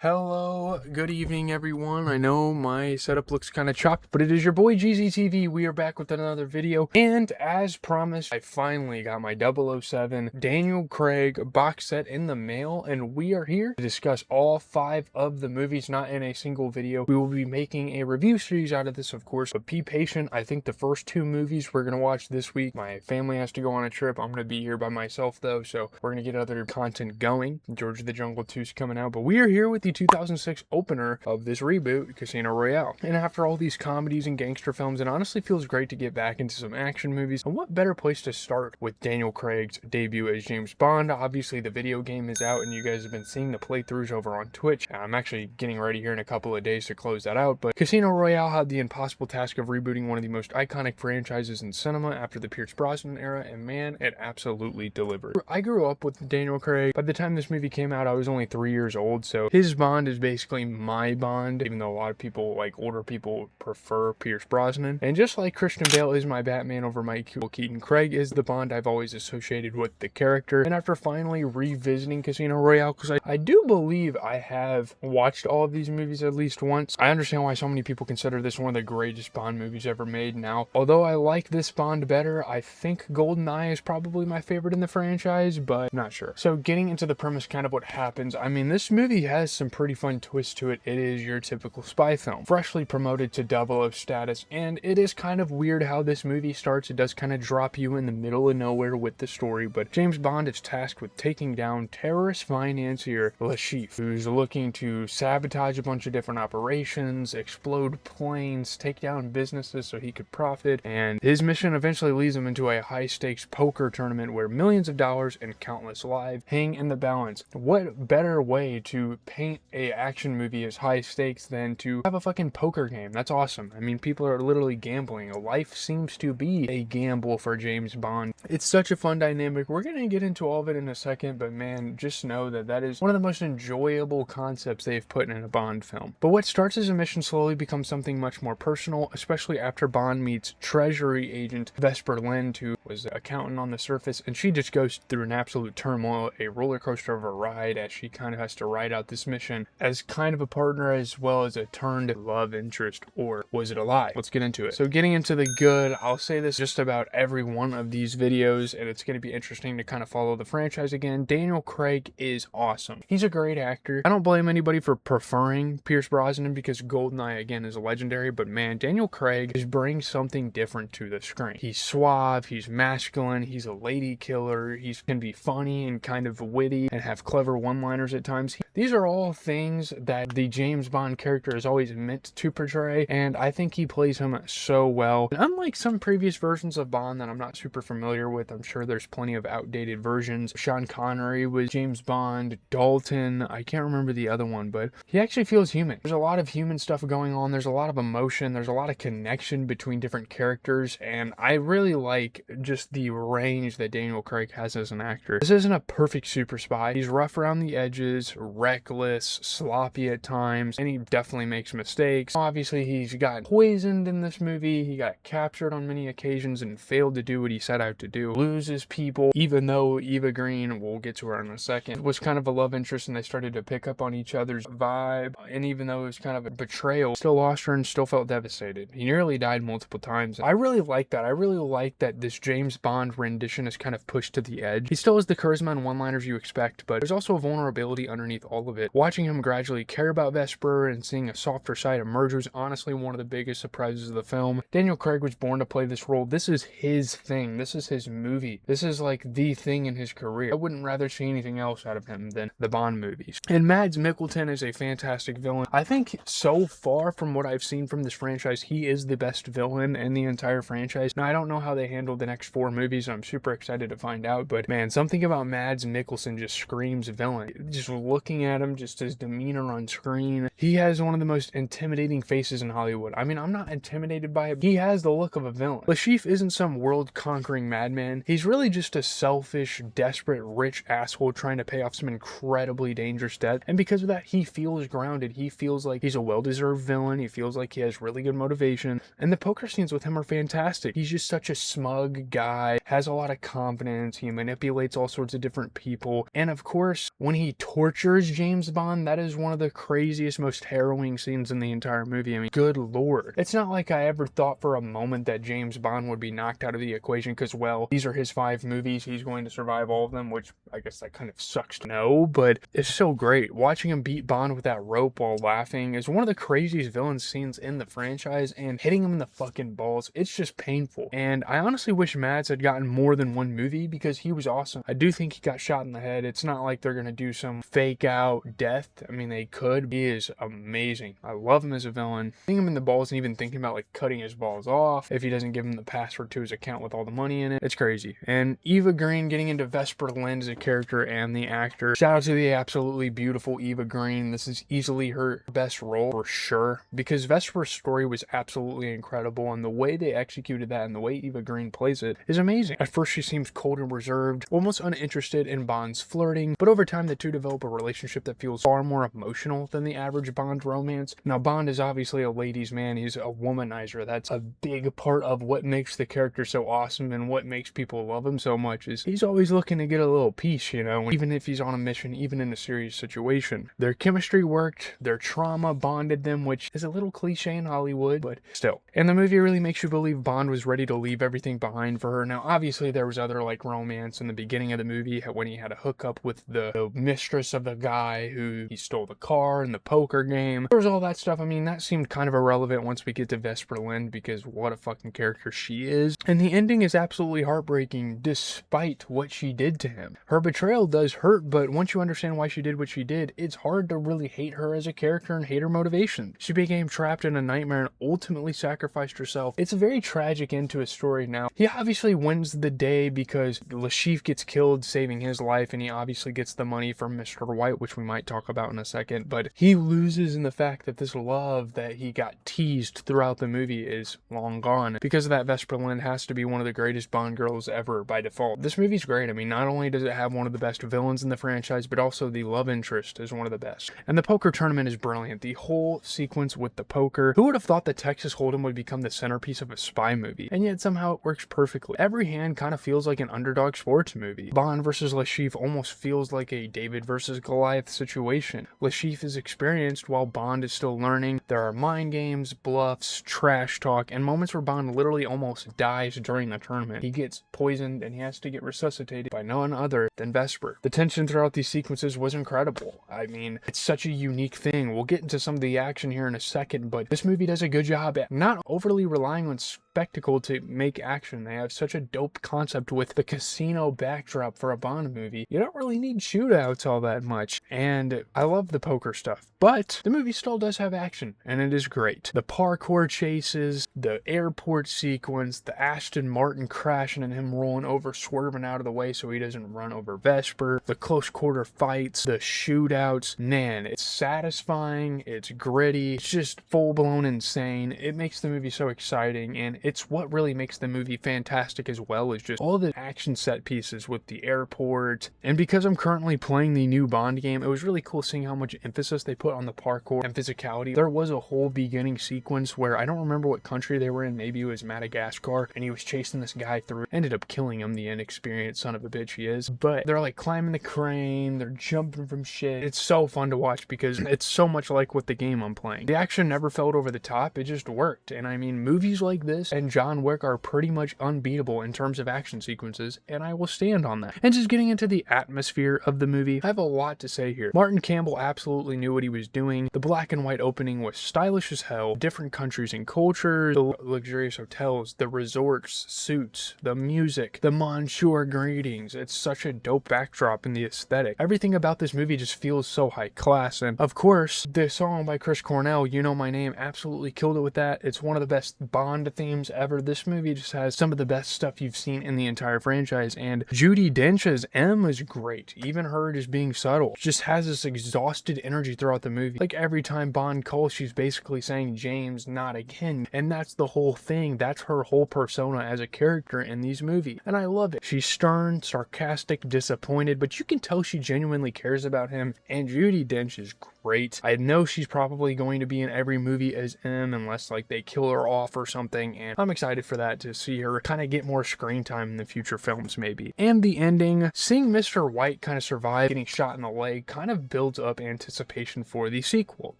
Hello, good evening everyone. I know my setup looks kind of chopped, but it is your boy GZTV. We are back with another video, and as promised, I finally got my 007 Daniel Craig box set in the mail, and we are here to discuss all 5 of the movies, not in a single video. We will be making a review series out of this, of course, but be patient. I think the first 2 movies we're going to watch this week. My family has to go on a trip. I'm going to be here by myself, though, so we're going to get other content going. George of the Jungle 2 is coming out, but we are here with the 2006 opener of this reboot, Casino Royale. And after all these comedies and gangster films, it honestly feels great to get back into some action movies. And what better place to start with Daniel Craig's debut as James Bond? Obviously, the video game is out, and you guys have been seeing the playthroughs over on Twitch. I'm actually getting ready here in a couple of days to close that out, but Casino Royale had the impossible task of rebooting one of the most iconic franchises in cinema after the Pierce Brosnan era, and man, it absolutely delivered. I grew up with Daniel Craig. By the time this movie came out, I was only 3 years old, so his Bond is basically my Bond, even though a lot of people, like older people, prefer Pierce Brosnan. And just like Christian Bale is my Batman over Michael Keaton, Craig is the Bond I've always associated with the character. And after finally revisiting Casino Royale, because I do believe I have watched all of these movies at least once, I understand why so many people consider this one of the greatest Bond movies ever made. Now, although I like this Bond better, I think GoldenEye is probably my favorite in the franchise, but I'm not sure. So getting into the premise, kind of what happens, I mean, this movie has some pretty fun twist to it. It is your typical spy film, freshly promoted to 00 status, and it is kind of weird how this movie starts. It does kind of drop you in the middle of nowhere with the story, but James Bond is tasked with taking down terrorist financier Lashif, who's looking to sabotage a bunch of different operations, explode planes, take down businesses so he could profit, and his mission eventually leads him into a high-stakes poker tournament where millions of dollars and countless lives hang in the balance. What better way to paint a action movie as high stakes than to have a fucking poker game? That's awesome. I mean, people are literally gambling. Life seems to be a gamble for James Bond. It's such a fun dynamic. We're gonna get into all of it in a second, but man, just know that that is one of the most enjoyable concepts they've put in a Bond film. But what starts as a mission slowly becomes something much more personal, especially after Bond meets Treasury agent Vesper Lind, who was an accountant on the surface, and she just goes through an absolute turmoil, a roller coaster of a ride, as she kind of has to ride out this mission as kind of a partner as well as a turned love interest, or was it a lie? Let's get into it. So getting into the good, I'll say this just about every one of these videos, and it's going to be interesting to kind of follow the franchise again. Daniel Craig is awesome. He's a great actor. I don't blame anybody for preferring Pierce Brosnan because GoldenEye again is legendary, but man, Daniel Craig just brings something different to the screen. He's suave, he's masculine, he's a lady killer, he can be funny and kind of witty and have clever one-liners at times. These are all things that the James Bond character is always meant to portray, and I think he plays him so well. And unlike some previous versions of Bond that I'm not super familiar with, I'm sure there's plenty of outdated versions. Sean Connery was James Bond, Dalton, I can't remember the other one, but he actually feels human. There's a lot of human stuff going on, there's a lot of emotion, there's a lot of connection between different characters, and I really like just the range that Daniel Craig has as an actor. This isn't a perfect super spy. He's rough around the edges, reckless, sloppy at times, and he definitely makes mistakes. Obviously, he's got poisoned in this movie. He got captured on many occasions and failed to do what he set out to do. Loses people, even though Eva Green, we'll get to her in a second, was kind of a love interest and they started to pick up on each other's vibe. And even though it was kind of a betrayal, still lost her and still felt devastated. He nearly died multiple times. I really like that. I really like that this James Bond rendition is kind of pushed to the edge. He still has the charisma and one-liners you expect, but there's also a vulnerability underneath all of it. Watching him gradually care about Vesper and seeing a softer side emerge was honestly one of the biggest surprises of the film. Daniel Craig was born to play this role. This is his thing. This is his movie. This is like the thing in his career. I wouldn't rather see anything else out of him than the Bond movies. And Mads Mikkelsen is a fantastic villain. I think so far from what I've seen from this franchise, he is the best villain in the entire franchise. Now, I don't know how they handle the next 4 movies. I'm super excited to find out, but man, something about Mads Mikkelsen just screams villain. Just looking at him, just his demeanor on screen, he has one of the most intimidating faces in Hollywood. I mean, I'm not intimidated by it. He has the look of a villain. Lashif isn't some world-conquering madman. He's really just a selfish, desperate, rich asshole trying to pay off some incredibly dangerous debt, and because of that, he feels grounded. He feels like he's a well-deserved villain. He feels like he has really good motivation, and the poker scenes with him are fantastic. He's just such a smug guy, has a lot of confidence, he manipulates all sorts of different people, and of course, when he tortures as James Bond, that is one of the craziest, most harrowing scenes in the entire movie. I mean, good lord. It's not like I ever thought for a moment that James Bond would be knocked out of the equation because, well, these are his 5 movies. He's going to survive all of them, which I guess that kind of sucks to know, but it's so great. Watching him beat Bond with that rope while laughing is one of the craziest villain scenes in the franchise, and hitting him in the fucking balls, it's just painful. And I honestly wish Mads had gotten more than one movie because he was awesome. I do think he got shot in the head. It's not like they're gonna do some fake out death. I mean, they could. He is amazing. I love him as a villain. Hitting him in the balls and even thinking about like cutting his balls off if he doesn't give him the password to his account with all the money in it. It's crazy. And Eva Green getting into Vesper Lynd as a character and the actor. Shout out to the absolutely beautiful Eva Green. This is easily her best role for sure, because Vesper's story was absolutely incredible, and the way they executed that and the way Eva Green plays it is amazing. At first she seems cold and reserved, almost uninterested in Bond's flirting, but over time the two develop a relationship that feels far more emotional than the average Bond romance. Now Bond is obviously a ladies' man. He's a womanizer. That's a big part of what makes the character so awesome and what makes people love him so much, is he's always looking to get a little piece, you know, even if he's on a mission, even in a serious situation. Their chemistry worked, their trauma bonded them, which is a little cliche in Hollywood, but still. And the movie really makes you believe Bond was ready to leave everything behind for her. Now obviously there was other like romance in the beginning of the movie when he had a hookup with the mistress of the guy who he stole the car in the poker game. There was all that stuff. I mean, that seemed kind of irrelevant once we get to Vesper Lynd, because what a fucking character she is. And the ending is absolutely heartbreaking despite what she did to him. Her betrayal does hurt, but once you understand why she did what she did, it's hard to really hate her as a character and hate her motivation. She became trapped in a nightmare and ultimately sacrificed herself. It's a very tragic end to his story. Now, he obviously wins the day because Lashif gets killed saving his life, and he obviously gets the money from Mr. White, which we might talk about in a second, but he loses in the fact that this love that he got teased throughout the movie is long gone. Because of that, Vesper Lynd has to be one of the greatest Bond girls ever by default. This movie's great. I mean, not only does it have one of the best villains in the franchise, but also the love interest is one of the best. And the poker tournament is brilliant. The whole sequence with the poker. Who would have thought that Texas Hold'em would become the centerpiece of a spy movie? And yet somehow it works perfectly. Every hand kind of feels like an underdog sports movie. Bond versus Lashif almost feels like a David versus Goliath situation. Lashif is experienced while Bond is still learning. There are mind games, bluffs, trash talk, and moments where Bond literally almost dies during the tournament. He gets poisoned and he has to get resuscitated by none other than Vesper. The tension throughout these sequences was incredible. I mean, it's such a unique thing. We'll get into some of the action here in a second, but this movie does a good job at not overly relying on spectacle to make action. They have such a dope concept with the casino backdrop for a Bond movie. You don't really need shootouts all that much, and I love the poker stuff, but the movie still does have action, and it is great. The parkour chases, the airport sequence, the Aston Martin crashing and him rolling over, swerving out of the way so he doesn't run over Vesper, the close quarter fights, the shootouts, man, it's satisfying, it's gritty, it's just full-blown insane. It makes the movie so exciting, and it's what really makes the movie fantastic as well, is just all the action set pieces with the airport. And because I'm currently playing the new Bond game, it was really cool seeing how much emphasis they put on the parkour and physicality. There was a whole beginning sequence where I don't remember what country they were in, maybe it was Madagascar, and he was chasing this guy through, ended up killing him, the inexperienced son of a bitch he is, but they're like climbing the crane, they're jumping from shit. It's so fun to watch because it's so much like what the game I'm playing. The action never felt over the top, it just worked. And I mean, movies like this and John Wick are pretty much unbeatable in terms of action sequences, and I will stand on that. And just getting into the atmosphere of the movie, I have a lot to say here. Martin Campbell absolutely knew what he was doing. The black and white opening was stylish as hell. Different countries and cultures, the luxurious hotels, the resorts, suits, the music, the Monsieur greetings. It's such a dope backdrop in the aesthetic. Everything about this movie just feels so high class, and of course, the song by Chris Cornell, You Know My Name, absolutely killed it with that. It's one of the best Bond themes ever. This movie just has some of the best stuff you've seen in the entire franchise, and Judi Dench as M is great. Even her just being subtle just has this exhausted energy throughout the movie. Like every time Bond calls, she's basically saying, James, not again. And that's the whole thing. That's her whole persona as a character in these movies. And I love it. She's stern, sarcastic, disappointed, but you can tell she genuinely cares about him. And Judi Dench is great. I know she's probably going to be in every movie as M unless like they kill her off or something, and I'm excited for that, to see her kind of get more screen time in the future films maybe. And the ending, seeing Mr. White kind of survive getting shot in the leg kind of builds up anticipation for the sequel.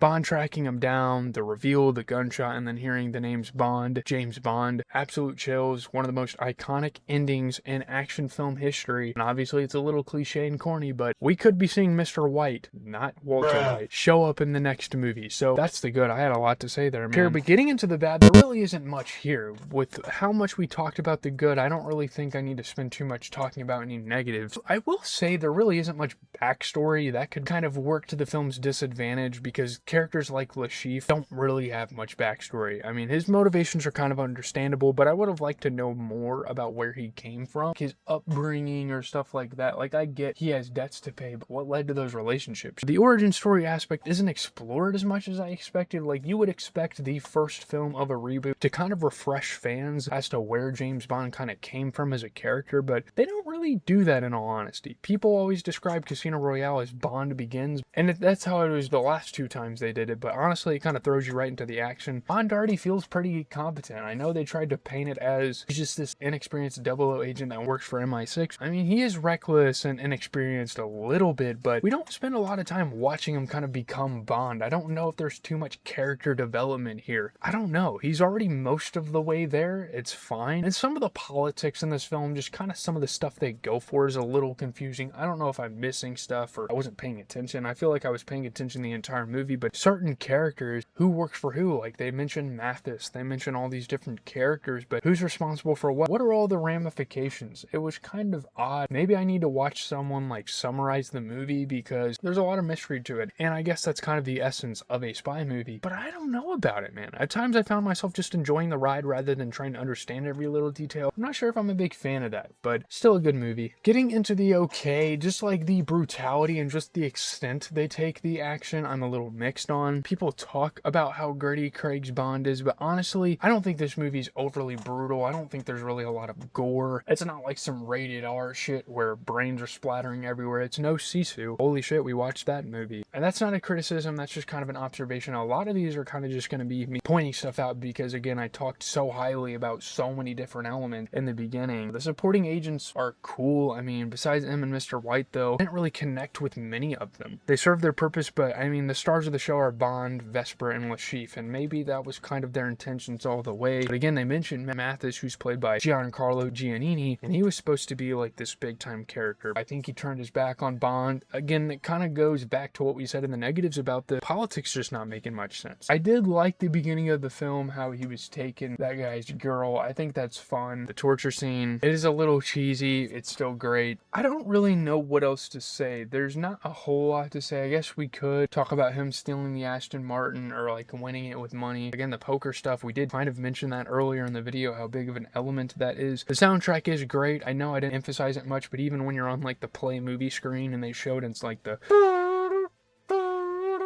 Bond tracking him down, the reveal, the gunshot, and then hearing the names Bond, James Bond, absolute chills, one of the most iconic endings in action film history. And obviously it's a little cliche and corny, but we could be seeing Mr. White, not Walter White, show up in the next movie. So that's the good. I had a lot to say there, man. Here, but getting into the bad, there really isn't much here. With how much we talked about the good, I don't really think I need to spend too much talking about any negatives. I will say there really isn't much backstory that could kind of work to the film's disadvantage, because characters like Lashif don't really have much backstory. I mean, his motivations are kind of understandable, but I would have liked to know more about where he came from, his upbringing or stuff like that. Like, I get he has debts to pay, but what led to those relationships? The origin story aspect isn't explored as much as I expected. Like, you would expect the first film of a reboot to kind of refresh fans as to where James Bond kind of came from as a character, but they don't really do that, in all honesty. People always describe Casino Royale as Bond Begins, and that's how it was the last two times they did it, but honestly, it kind of throws you right into the action. Bond already feels pretty competent. I know they tried to paint it as he's just this inexperienced 00 agent that works for MI6. I mean, he is reckless and inexperienced a little bit, but we don't spend a lot of time watching him kind of become Bond. I don't know if there's too much character development here. I don't know. He's already most of the way there. It's fine. And some of the politics in this film, just kind of some of the stuff they go for, is a little confusing. I don't know if I'm missing stuff or I wasn't paying attention. I feel like I was paying attention the entire movie, but certain characters, who works for who? Like, they mention Mathis, they mention all these different characters, but who's responsible for what? What are all the ramifications? It was kind of odd. Maybe I need to watch someone like summarize the movie, because there's a lot of mystery to it, and I guess that's kind of the essence of a spy movie, but I don't know about it, man. At times I found myself just enjoying the ride rather than trying to understand every little detail. I'm not sure if I'm a big fan of that, but still a good movie. Getting into the okay, just like the brutality and just the extent they take the action, I'm a little mixed on. People talk about how gritty Craig's Bond is, but honestly, I don't think this movie's overly brutal. I don't think there's really a lot of gore. It's not like some rated R shit where brains are splattering everywhere. It's no Sisu. Holy shit, we watched that movie. And that's not a criticism, that's just kind of an observation. A lot of these are kind of just going to be me pointing stuff out, because again, I talked so highly about so many different elements in the beginning. The supporting agents are cool. I mean, besides M and Mr. White though, I didn't really connect with many of them. They serve their purpose, but I mean, the stars of the show are Bond, Vesper, and Lashif, and maybe that was kind of their intentions all the way. But again, they mentioned Mathis, who's played by Giancarlo Giannini, and he was supposed to be like this big time character. I think he turned his back on Bond. Again, it kind of goes back to what we said in the negatives about the politics just not making much sense. I did like the beginning of the film, how he was taking that guy's girl. I think that's fun. The torture scene, it is a little cheesy. It's still great. I don't really know what else to say. There's not a whole lot to say. I guess we could talk about him stealing the Aston Martin or like winning it with money. Again, the poker stuff, we did kind of mention that earlier in the video, how big of an element that is. The soundtrack is great. I know I didn't emphasize it much, but even when you're on like the play movie screen and they showed it's like the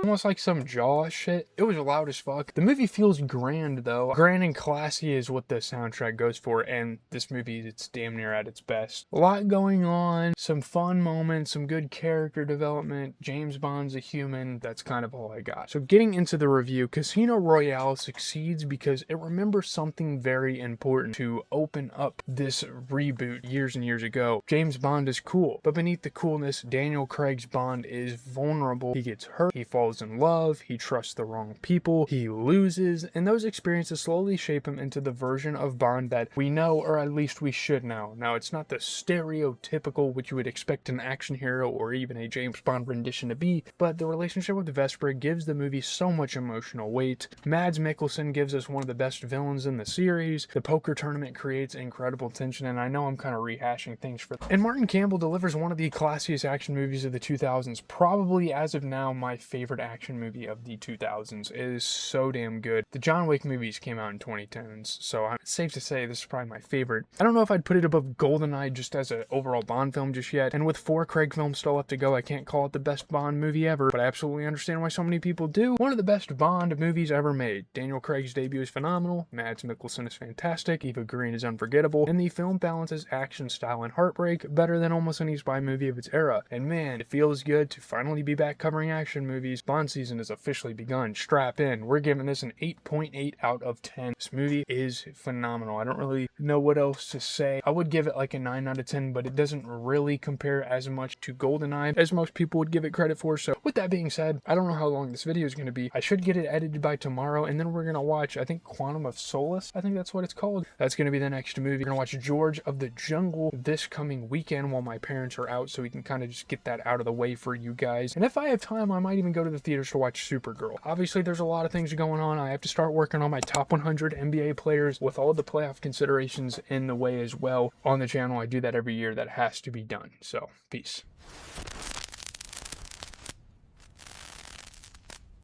almost like some Jaws shit. It was loud as fuck. The movie feels grand though. Grand and classy is what the soundtrack goes for, and this movie, it's damn near at its best. A lot going on, some fun moments, some good character development. James Bond's a human. That's kind of all I got. So getting into the review, Casino Royale succeeds because it remembers something very important to open up this reboot years and years ago. James Bond is cool, but beneath the coolness, Daniel Craig's Bond is vulnerable. He gets hurt, he falls in love, he trusts the wrong people, he loses, and those experiences slowly shape him into the version of Bond that we know, or at least we should know. Now, it's not the stereotypical what you would expect an action hero or even a James Bond rendition to be, but the relationship with Vesper gives the movie so much emotional weight. Mads Mikkelsen gives us one of the best villains in the series. The poker tournament creates incredible tension, and I know I'm kind of rehashing things for and Martin Campbell delivers one of the classiest action movies of the 2000s, probably as of now my favorite action movie of the 2000s. It is so damn good. The John Wick movies came out in 2010s, so it's safe to say this is probably my favorite. I don't know if I'd put it above GoldenEye just as an overall Bond film just yet, and with 4 Craig films still left to go, I can't call it the best Bond movie ever, but I absolutely understand why so many people do. One of the best Bond movies ever made. Daniel Craig's debut is phenomenal, Mads Mikkelsen is fantastic, Eva Green is unforgettable, and the film balances action, style, and heartbreak better than almost any spy movie of its era. And man, it feels good to finally be back covering action movies. Bond season has officially begun. Strap in. We're giving this an 8.8 out of 10. This movie is phenomenal. I don't really know what else to say. I would give it like a 9 out of 10, but it doesn't really compare as much to GoldenEye as most people would give it credit for. So with that being said, I don't know how long this video is going to be. I should get it edited by tomorrow, and then we're going to watch, I think, Quantum of Solace. I think that's what it's called. That's going to be the next movie. We're going to watch George of the Jungle this coming weekend while my parents are out, so we can kind of just get that out of the way for you guys. And if I have time, I might even go to the theaters to watch Supergirl. Obviously, there's a lot of things going on. I have to start working on my top 100 NBA players with all the playoff considerations in the way as well on the channel. I do that every year. That has to be done. So, peace.